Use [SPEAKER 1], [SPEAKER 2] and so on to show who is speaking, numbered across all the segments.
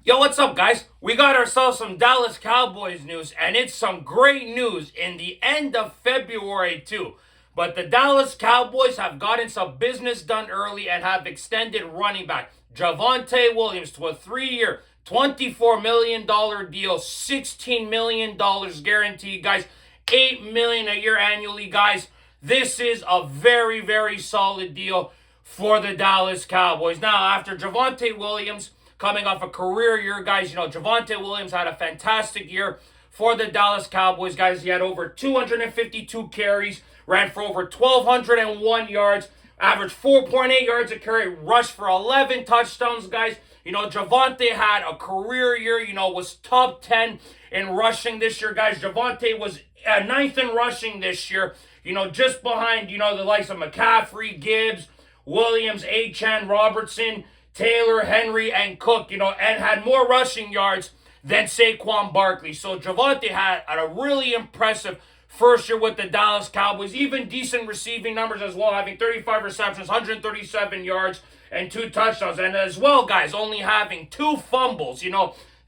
[SPEAKER 1] Yo, what's up, guys? We got ourselves some Dallas Cowboys news, and it's some great news in the end of February, too. But the Dallas Cowboys have gotten some business done early and have extended running back Javonte Williams to a 3-year, $24 million deal, $16 million guaranteed, guys. $8 million a year annually, guys. This is a very, very solid deal for the Dallas Cowboys. Now, after Javonte Williams coming off a career year, guys, Javonte Williams had a fantastic year for the Dallas Cowboys, guys. He had over 252 carries, ran for over 1,201 yards, averaged 4.8 yards a carry, rushed for 11 touchdowns, guys. Javonte had a career year, was top 10 in rushing this year, guys. Javonte was ninth in rushing this year, just behind, the likes of McCaffrey, Gibbs, Williams, Achane, Robertson, Taylor, Henry, and Cook, and had more rushing yards than Saquon Barkley. So Javonte had a really impressive first year with the Dallas Cowboys, even decent receiving numbers as well, having 35 receptions, 137 yards, and 2 touchdowns. And as well, guys, only having 2 fumbles,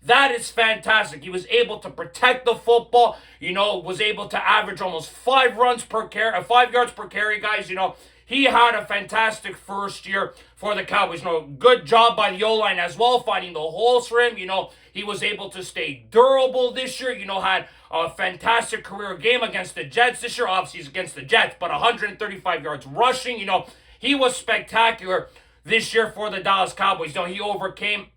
[SPEAKER 1] that is fantastic. He was able to protect the football, was able to average almost 5 yards per carry, guys, He had a fantastic first year for the Cowboys. Good job by the O-line as well, finding the holes for him. He was able to stay durable this year. Had a fantastic career game against the Jets this year. Obviously, he's against the Jets, but 135 yards rushing. He was spectacular this year for the Dallas Cowboys. He overcame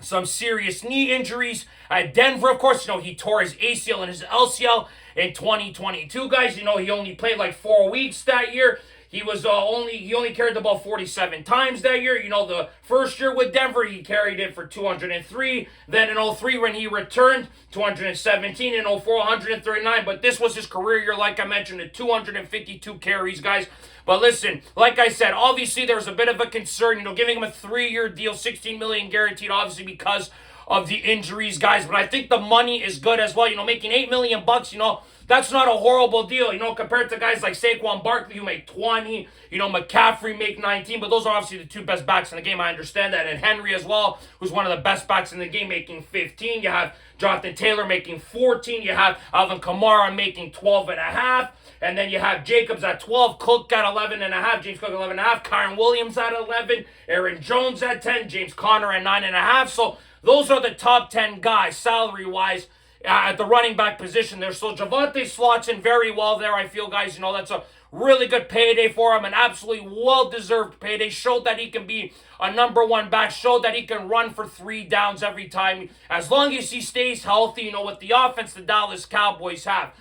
[SPEAKER 1] some serious knee injuries at Denver. Of course, he tore his ACL and his LCL in 2022, guys. He only played like 4 weeks that year. He only carried the ball 47 times that year. The first year with Denver, he carried it for 203. Then in 03, when he returned, 217. In 04, 139. But this was his career year, like I mentioned, at 252 carries, guys. But listen, like I said, obviously there was a bit of a concern, giving him a 3-year deal, $16 million guaranteed, obviously because of the injuries, guys. But I think the money is good as well. Making $8 million bucks, that's not a horrible deal, compared to guys like Saquon Barkley who make 20, McCaffrey make 19, but those are obviously the 2 best backs in the game. I understand that. And Henry as well, who's one of the best backs in the game, making 15. You have Jonathan Taylor making 14. You have Alvin Kamara making 12.5. And then you have Jacobs at 12, Cook at 11.5, James Cook at 11.5, Kyren Williams at 11, Aaron Jones at 10, James Conner at 9.5. So those are the top 10 guys, salary-wise, at the running back position there. So Javonte slots in very well there, I feel, guys. That's a really good payday for him, an absolutely well-deserved payday. Showed that he can be a number 1 back, showed that he can run for 3 downs every time. As long as he stays healthy, with the offense the Dallas Cowboys have.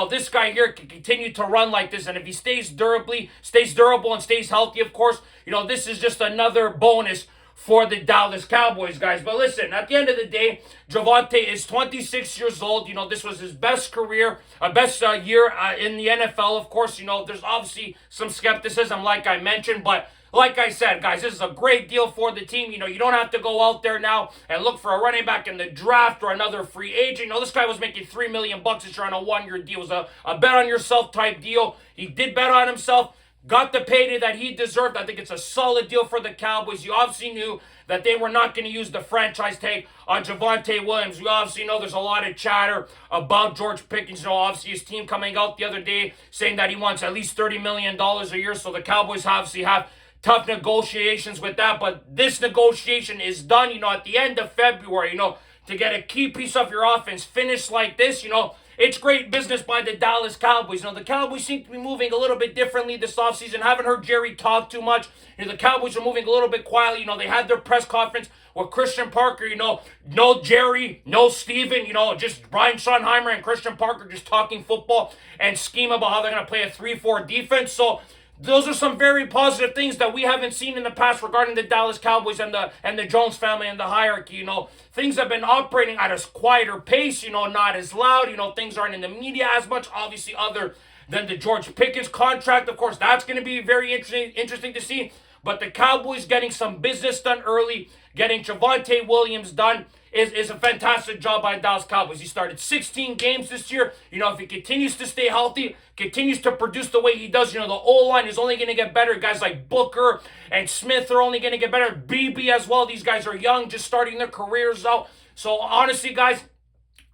[SPEAKER 1] This guy here can continue to run like this, and if he stays durable and stays healthy, of course, this is just another bonus for the Dallas Cowboys, guys. But listen, at the end of the day, Javonte is 26 years old. This was his best career, best year in the NFL. Of course, there's obviously some skepticism, like I mentioned, but like I said, guys, this is a great deal for the team. You don't have to go out there now and look for a running back in the draft or another free agent. This guy was making $3 million this year on a 1-year deal. It was a bet on yourself type deal. He did bet on himself. Got the payday that he deserved. I think it's a solid deal for the Cowboys. You obviously knew that they were not going to use the franchise tag on Javonte Williams. We obviously know there's a lot of chatter about George Pickens. Obviously his team coming out the other day saying that he wants at least $30 million a year. So the Cowboys obviously have tough negotiations with that. But this negotiation is done, at the end of February, to get a key piece of your offense finished like this, it's great business by the Dallas Cowboys. The Cowboys seem to be moving a little bit differently this offseason. Haven't heard Jerry talk too much. The Cowboys are moving a little bit quietly. They had their press conference with Christian Parker. No Jerry, no Steven. Just Brian Schottenheimer and Christian Parker just talking football and scheme about how they're going to play a 3-4 defense. So those are some very positive things that we haven't seen in the past regarding the Dallas Cowboys and the Jones family and the hierarchy. Things have been operating at a quieter pace, not as loud. Things aren't in the media as much, obviously, other than the George Pickens contract. Of course, that's going to be very interesting to see. But the Cowboys getting some business done early, getting Javonte Williams done, is a fantastic job by the Dallas Cowboys. He started 16 games this year. If he continues to stay healthy, continues to produce the way he does, the O-line is only going to get better. Guys like Booker and Smith are only going to get better. BB as well. These guys are young, just starting their careers out. So honestly, guys,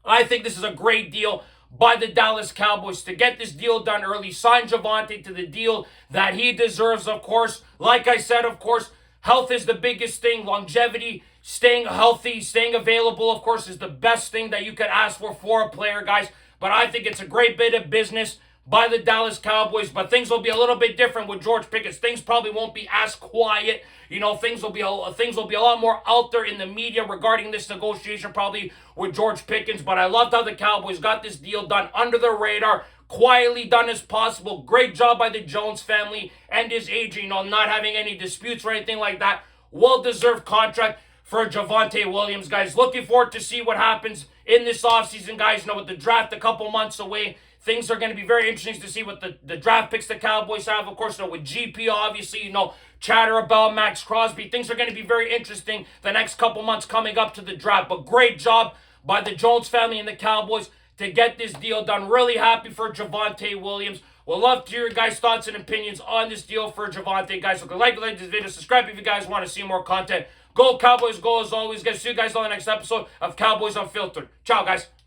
[SPEAKER 1] I think this is a great deal by the Dallas Cowboys to get this deal done early. Sign Javonte to the deal that he deserves, of course. Like I said, of course, health is the biggest thing. Longevity, staying healthy, staying available, of course, is the best thing that you could ask for a player, guys. But I think it's a great bit of business by the Dallas Cowboys. But things will be a little bit different with George Pickens. Things probably won't be as quiet. Things will be a lot more out there in the media regarding this negotiation, probably with George Pickens. But I loved how the Cowboys got this deal done under the radar, quietly done as possible. Great job by the Jones family and his agent, not having any disputes or anything like that. Well-deserved contract for Javonte Williams, guys. Looking forward to see what happens in this offseason, guys. With the draft a couple months away, things are going to be very interesting to see what the draft picks the Cowboys have. Of course, with GP, obviously, chatter about Max Crosby. Things are going to be very interesting the next couple months coming up to the draft. But great job by the Jones family and the Cowboys to get this deal done. Really happy for Javonte Williams. We'll love to hear your guys' thoughts and opinions on this deal for Javonte, guys. So like this video, subscribe if you guys want to see more content. Go Cowboys, go as always, guys. See you guys on the next episode of Cowboys Unfiltered. Ciao, guys.